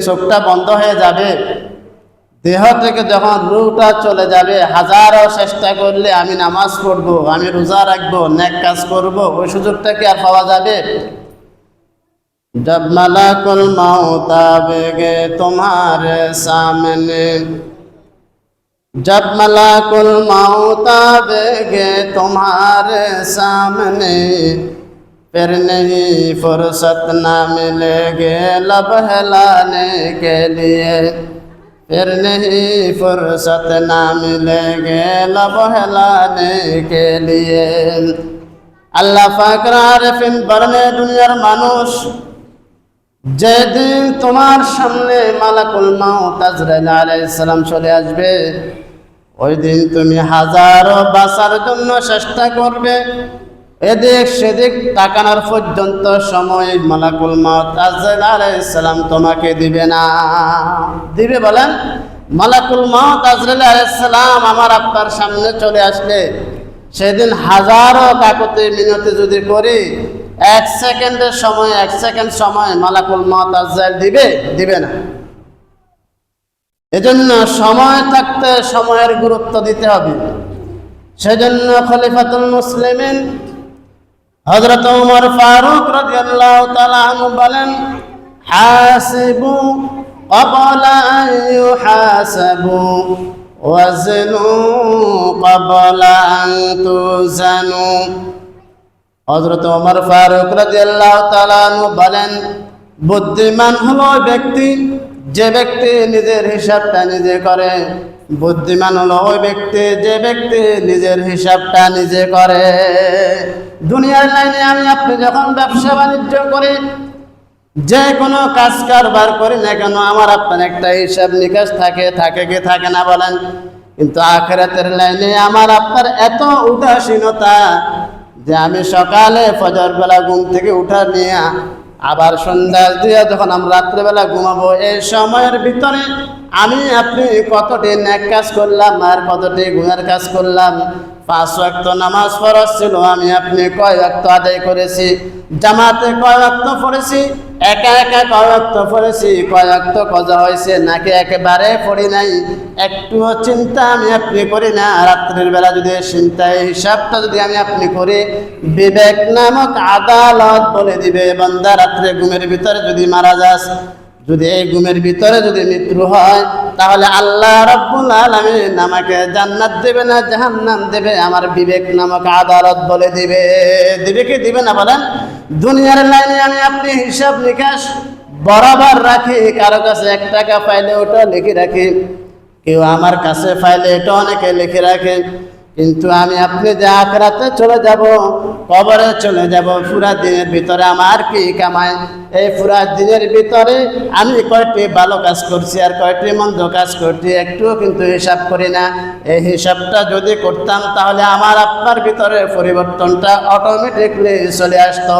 চোখটা বন্ধ হয়ে যাবে, দেহ থেকে যখন রূহটা চলে যাবে, হাজারো চেষ্টা করলে আমি নামাজ পড়বো, আমি রোজা রাখবো, নেক কাজ করব, ওই সুযোগটা কি আর পাওয়া যাবে? जब मलकुल मौत आवेगे तुम्हारे सामने, जब मलकुल मौत आवेगे तुम्हारे सामने, फिर नहीं फुर्सत ना मिलेगे लब हिलाने के लिए, फिर नहीं फुर्सत ना मिलेगे लब हिलाने के लिए। अल्लाह फाकर आरिफिन बरने दुनियार मानुष, যেদিন তোমার সামনে মালাকুল মাউত আজরাইল আলাইহিস সালাম চলে আসবে, ওই দিন তুমি হাজারো বাঁচার জন্য চেষ্টা করবে, এদিক সেদিক তাকানোর পর্যন্ত সময় মালাকুল মাউত আজরাইল আলাইহিস সালাম তোমাকে দিবে না। দিবে বলেন? মালাকুল মাউত আজরাইল আলাইহিস সালাম আমার আপনার সামনে চলে আসলে, সেদিন হাজারো কাকুতি মিনতি যদি করি, এক সেকেন্ডের সময়, এক সেকেন্ড সময় মালাকুল মাউত আজরাইল দিবে না। এজন্য সময় থাকতে সময়ের গুরুত্ব দিতে হবে। সেজন্য খলিফাতুল মুসলিমিন হযরত ওমর ফারুক রাদিয়াল্লাহু তাআলা আনহু বলেন, হাসিবু ক্বাবলা আন ইউহাসাবু ওয়াজনু ক্বাবলা আন তুজানু। হযরত ওমর ফারুক রাদিয়াল্লাহু তাআলা আনহু বলেন, বুদ্ধিমান হলো ব্যক্তি যে ব্যক্তি নিজের হিসাবটা নিজে করে। বুদ্ধিমান হলো ওই ব্যক্তি যে ব্যক্তি নিজের হিসাবটা নিজে করে। দুনিয়ার লাইনে আমি আপনি যখন ব্যবসা বাণিজ্য করি, যে কোনো কাজ কারবার করি না কেন, আমার আপনার একটা হিসাব নিকাশ থাকে কি থাকে না বলেন? কিন্তু আখিরাতের লাইনে আমার আপনার এত উদাসীনতা যে আমি সকালে ফজর বেলা ঘুম থেকে উঠা নিয়ে আবার সন্ধ্যা দিয়ে যখন আমরা রাত্রেবেলা ঘুমাবো, এই সময়ের ভিতরে আমি আপনি কতটি নেক কাজ করলাম আর কতটি গুনার কাজ করলাম। 5 ওয়াক্ত নামাজ ফরজ ছিল, আমি আপনি কয় ওয়াক্ত আদায় করেছি? জামাতে কয় ওয়াক্ত পড়েছি? একা একা কয় ওয়াক্ত পড়েছি? কয় ওয়াক্ত কজা হয়েছে নাকি একেবারে পড়ি নাই? একটুও চিন্তা আমি আপনি করি না। রাত্রের বেলা যদি চিন্তা হিসাবটা যদি আমি আপনি করি, বিবেক নামক আদালত বলে দিবে, বান্দা রাত্রে ঘুমের ভিতরে যদি মারা যাস, যদি এই ঘুমের ভিতরে যদি মৃত্যু হয়, তাহলে আল্লাহ রাব্বুল আলামিন আমাকে জান্নাত দেবে না জাহান্নাম দেবে, আমার বিবেক নামক আদালত বলে দিবে। দিবে কি দিবে না বলেন? দুনিয়ার লাইনে আমি আপনি হিসাব নিকাশ বরাবর রাখি, কারো কাছে 1 টাকা পাইলে ওটা লিখে রাখি, কেউ আমার কাছে পাইলে এটা অনেকে লিখে রাখে। কিন্তু আমি আপনি যে আখিরাতে চলে যাব, কবরে চলে যাব, পুরা দিনের ভিতরে আমার কি কামাই? এই পুরা দিনের ভিতরে আমি কয়টি ভালো কাজ করছি আর কয়টি মন্দ কাজ করছি, একটুও কিন্তু হিসাব করি না। এই হিসাবটা যদি করতাম তাহলে আমার আপনার ভিতরে পরিবর্তনটা অটোমেটিকলি চলে আসতো।